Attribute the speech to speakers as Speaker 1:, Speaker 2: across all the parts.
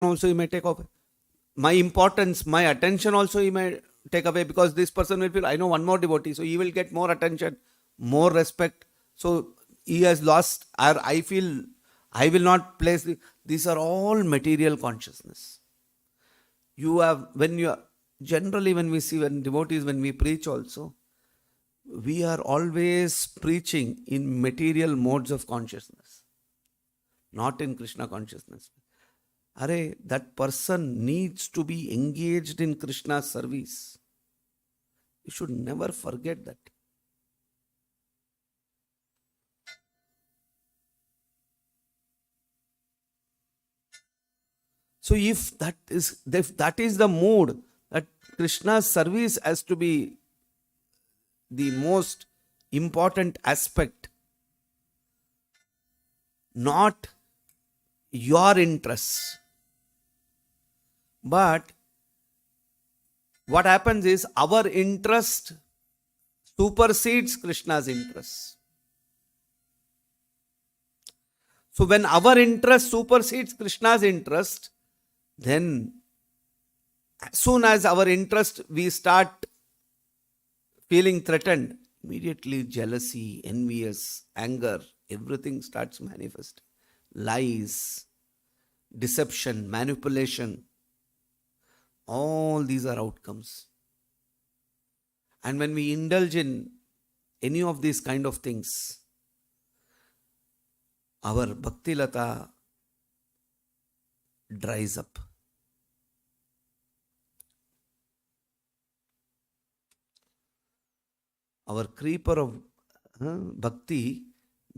Speaker 1: also he may take away. My importance, my attention also he may take away, because this person will feel, I know one more devotee, so he will get more attention, more respect. So he has lost, or I feel I will not place. These are all material consciousness. You have, when you are, generally when we see, when devotees, when we preach also, we are always preaching in material modes of consciousness, not in Krishna consciousness. That person needs to be engaged in Krishna's service. You should never forget that. So if that is the mood, that Krishna's service has to be the most important aspect, not your interests. But what happens is our interest supersedes Krishna's interest. So when our interest supersedes Krishna's interest, then as soon as our interest we start feeling threatened, immediately jealousy, envious, anger, everything starts manifesting. Lies, deception, manipulation, all these are outcomes. And when we indulge in any of these kind of things, our bhakti lata dries up. Our creeper of bhakti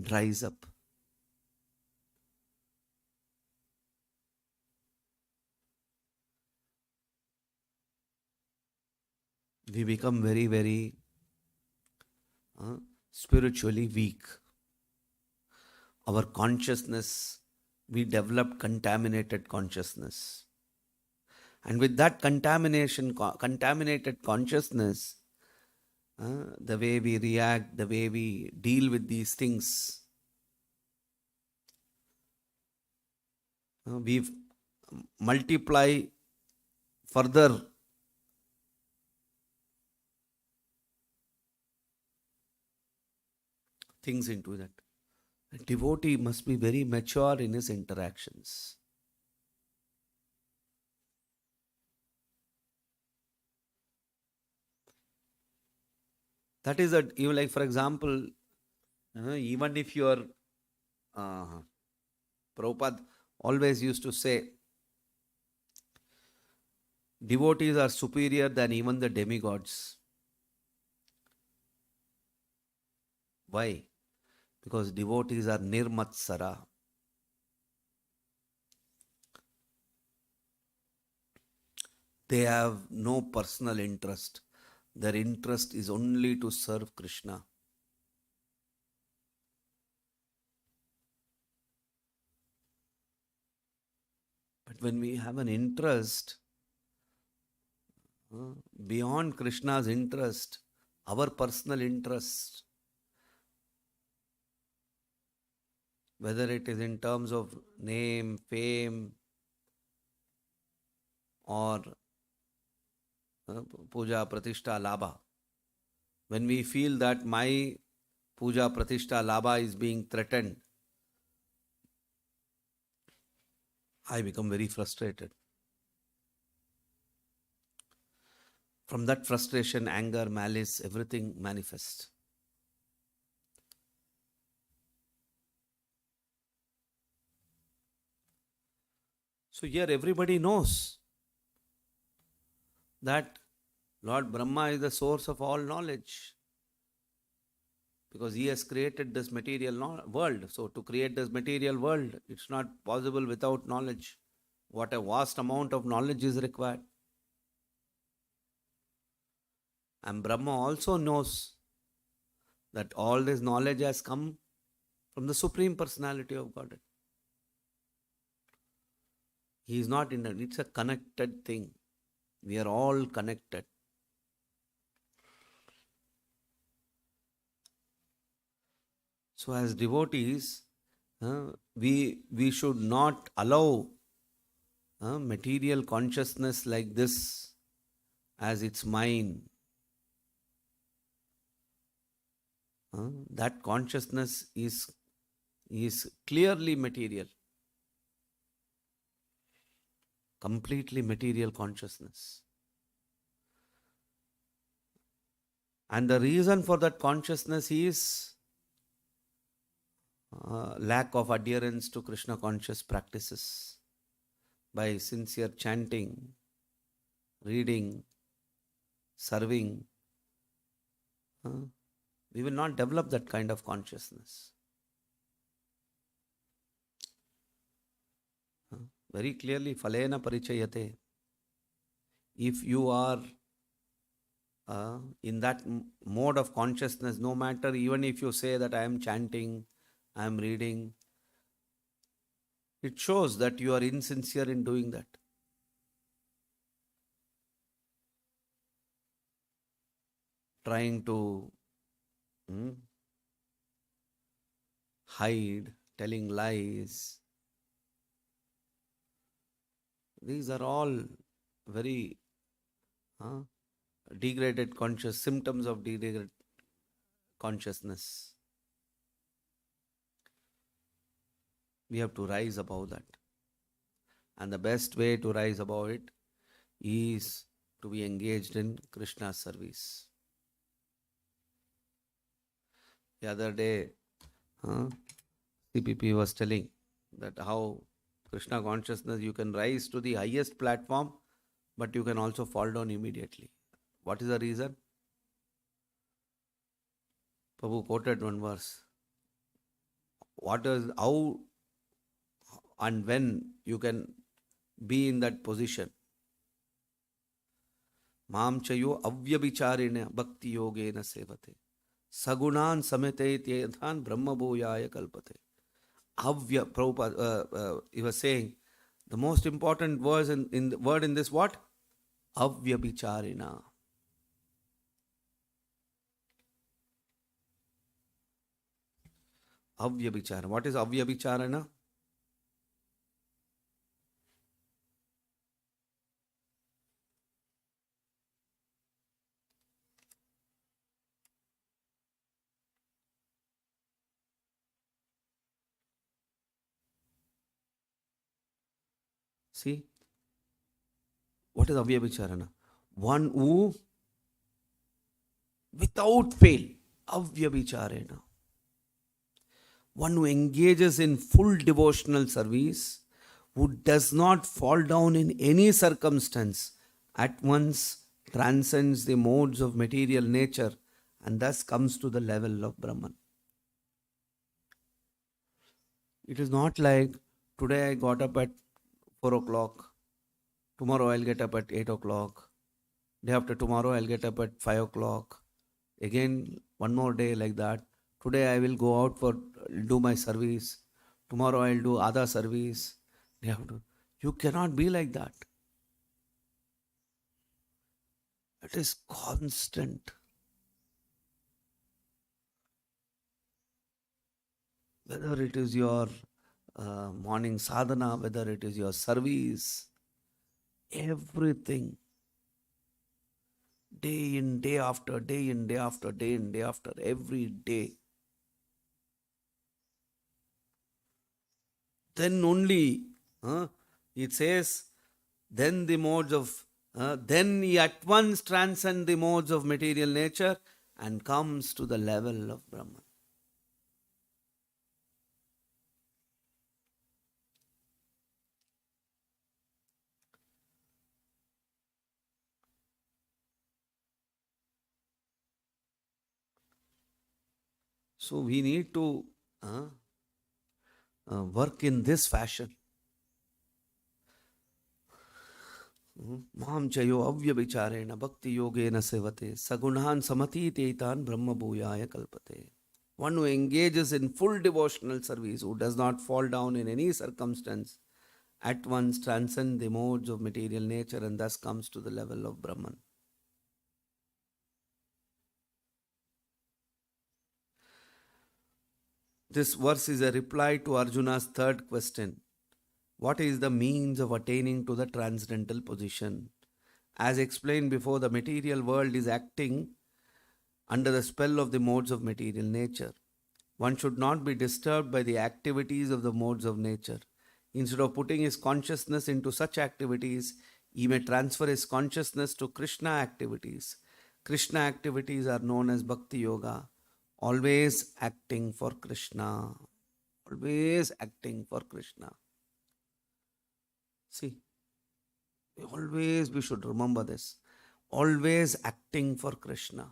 Speaker 1: dries up. We become very, very spiritually weak. Our consciousness, we develop contaminated consciousness. And with that contaminated consciousness, the way we react, the way we deal with these things, we multiply further things into that. A devotee must be very mature in his interactions. That is that, even like, for example, even if you are, Prabhupada always used to say, devotees are superior than even the demigods. Why? Because devotees are nirmatsara. They have no personal interest. Their interest is only to serve Krishna. But when we have an interest beyond Krishna's interest, our personal interest, whether it is in terms of name, fame, or puja, pratishtha, labha, when we feel that my puja, pratishtha, labha is being threatened, I become very frustrated. From that frustration, anger, malice, everything manifests. So here everybody knows that Lord Brahma is the source of all knowledge, because he has created this material world. So to create this material world, it's not possible without knowledge. What a vast amount of knowledge is required. And Brahma also knows that all this knowledge has come from the Supreme Personality of Godhead. He is not in it. It's a connected thing. We are all connected. So as devotees, we should not allow material consciousness like this as its mine, that consciousness is clearly material, completely material consciousness. And the reason for that consciousness is lack of adherence to Krishna conscious practices. By sincere chanting, reading, serving, we will not develop that kind of consciousness. Very clearly, phalena parichayate. If you are in that mode of consciousness, no matter, even if you say that I am chanting, I am reading, it shows that you are insincere in doing that. Trying to hide, telling lies. These are all very degraded symptoms of degraded consciousness. We have to rise above that. And the best way to rise above it is to be engaged in Krishna's service. The other day, CPP was telling that how Krishna consciousness, you can rise to the highest platform, but you can also fall down immediately. What is the reason? Prabhu quoted one verse. How and when you can be in that position? Mam chayo avyabicharine bhakti yogena sevate. Sagunan samete tyethan brahma bhuyaya kalpate. Prabhupada, he was saying, the most important words in the word in this what? Avyabicharina. Avyabicharana. What is avyabicharana? See, what is avyabicharana? One who, without fail, avyabicharena. One who engages in full devotional service, who does not fall down in any circumstance, at once transcends the modes of material nature and thus comes to the level of Brahman. It is not like today I got up at 4 o'clock, tomorrow I'll get up at 8 o'clock, day after tomorrow I'll get up at 5 o'clock, again one more day like that. Today I will go out for do my service, tomorrow I'll do other service. You cannot be like that. It is constant. Whether it is your morning sadhana, whether it is your service, everything, day in, day after, day in, day after, day in, day after, every day. Then only, it says, then the modes of, then he at once transcends the modes of material nature and comes to the level of Brahman. So we need to work in this fashion. Mam chayo avyabicharena bhakti yogena sevate sagunan samati teitan brahma bhuyaya kalpate. One who engages in full devotional service, who does not fall down in any circumstance, at once transcends the modes of material nature and thus comes to the level of Brahman. This verse is a reply to Arjuna's third question. What is the means of attaining to the transcendental position? As explained before, the material world is acting under the spell of the modes of material nature. One should not be disturbed by the activities of the modes of nature. Instead of putting his consciousness into such activities, he may transfer his consciousness to Krishna activities. Krishna activities are known as Bhakti Yoga, always acting for Krishna. Always acting for Krishna. See, always we should remember this. Always acting for Krishna.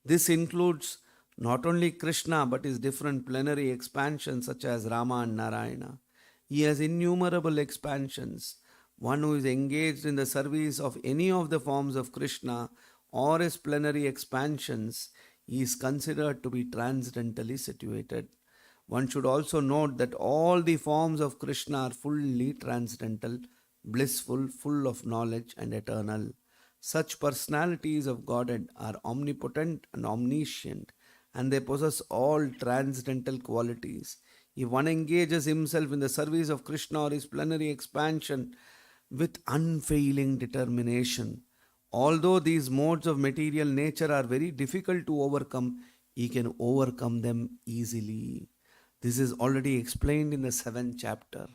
Speaker 1: This includes not only Krishna but his different plenary expansions such as Rama and Narayana. He has innumerable expansions. One who is engaged in the service of any of the forms of Krishna or his plenary expansions is considered to be transcendentally situated. One should also note that all the forms of Krishna are fully transcendental, blissful, full of knowledge and eternal. Such personalities of Godhead are omnipotent and omniscient, and they possess all transcendental qualities. If one engages himself in the service of Krishna or his plenary expansion with unfailing determination, although these modes of material nature are very difficult to overcome, he can overcome them easily. This is already explained in the 7th chapter.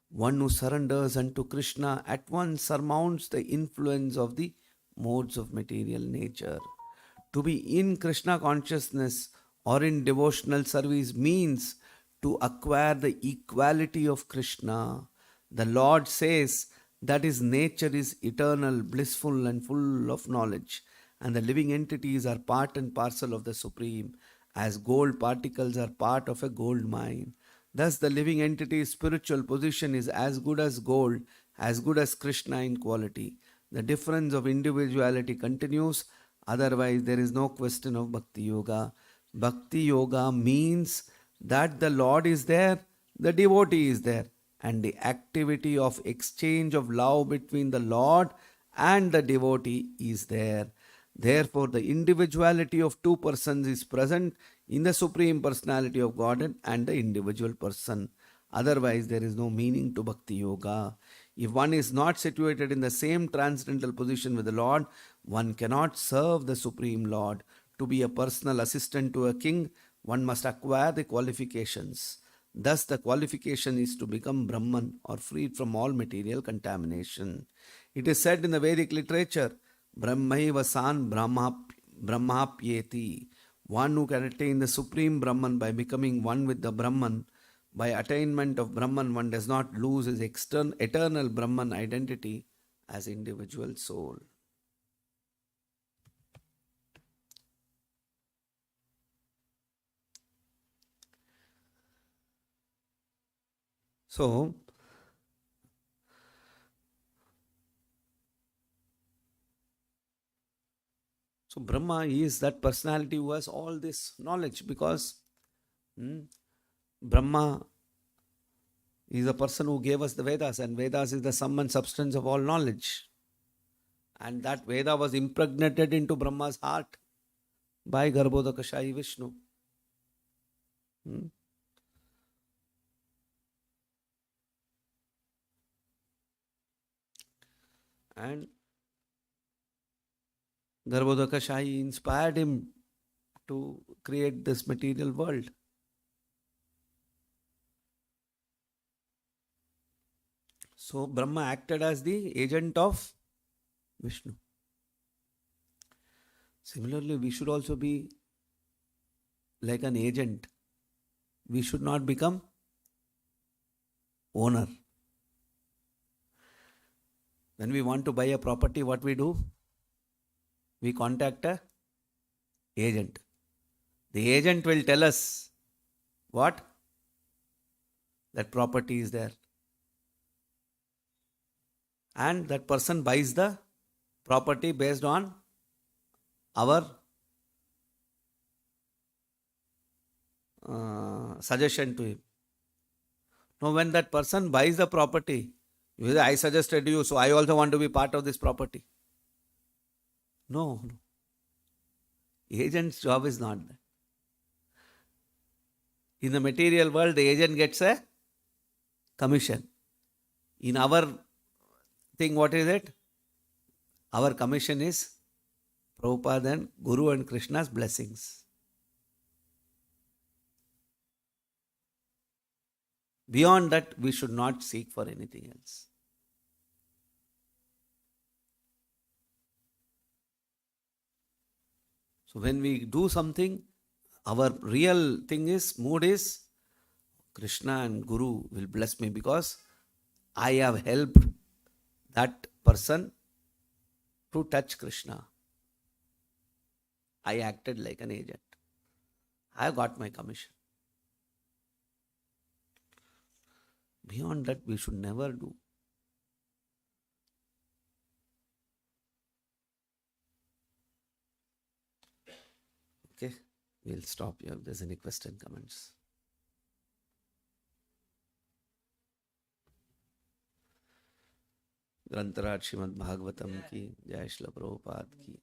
Speaker 1: One who surrenders unto Krishna at once surmounts the influence of the modes of material nature. To be in Krishna consciousness or in devotional service means to acquire the equality of Krishna. The Lord says that his nature is eternal, blissful, and full of knowledge, and the living entities are part and parcel of the Supreme, as gold particles are part of a gold mine. Thus, the living entity's spiritual position is as good as gold, as good as Krishna in quality. The difference of individuality continues, otherwise, there is no question of Bhakti Yoga. Bhakti Yoga means that the Lord is there, the devotee is there, and the activity of exchange of love between the Lord and the devotee is there. Therefore, the individuality of two persons is present in the Supreme Personality of Godhead and the individual person. Otherwise, there is no meaning to Bhakti Yoga. If one is not situated in the same transcendental position with the Lord, one cannot serve the Supreme Lord. To be a personal assistant to a king, one must acquire the qualifications. Thus, the qualification is to become Brahman or freed from all material contamination. It is said in the Vedic literature, Brahmaiva san brahmapyeti. One who can attain the Supreme Brahman by becoming one with the Brahman. By attainment of Brahman, one does not lose his eternal Brahman identity as individual soul. So Brahma is that personality who has all this knowledge, because Brahma is the person who gave us the Vedas, and Vedas is the sum and substance of all knowledge. And that Veda was impregnated into Brahma's heart by Garbhodakashayi Vishnu. And Garbhodakashayi inspired him to create this material world. So Brahma acted as the agent of Vishnu. Similarly, we should also be like an agent. We should not become owner. When we want to buy a property, what we do? We contact a agent. The agent will tell us what? That property is there. And that person buys the property based on our suggestion to him. Now, when that person buys the property, you say, I suggested you, so I also want to be part of this property. No. Agent's job is not that. In the material world, the agent gets a commission. In our thing, what is it? Our commission is Prabhupada and Guru and Krishna's blessings. Beyond that, we should not seek for anything else. So when we do something, our real thing is, mood is, Krishna and Guru will bless me because I have helped that person to touch Krishna. I acted like an agent. I got my commission. Beyond that, we should never do. Okay, we'll stop here if there's any question, comments. ग्रंथराज Shrimad Bhagavatam की जय, श्रीलप्रभुपाद की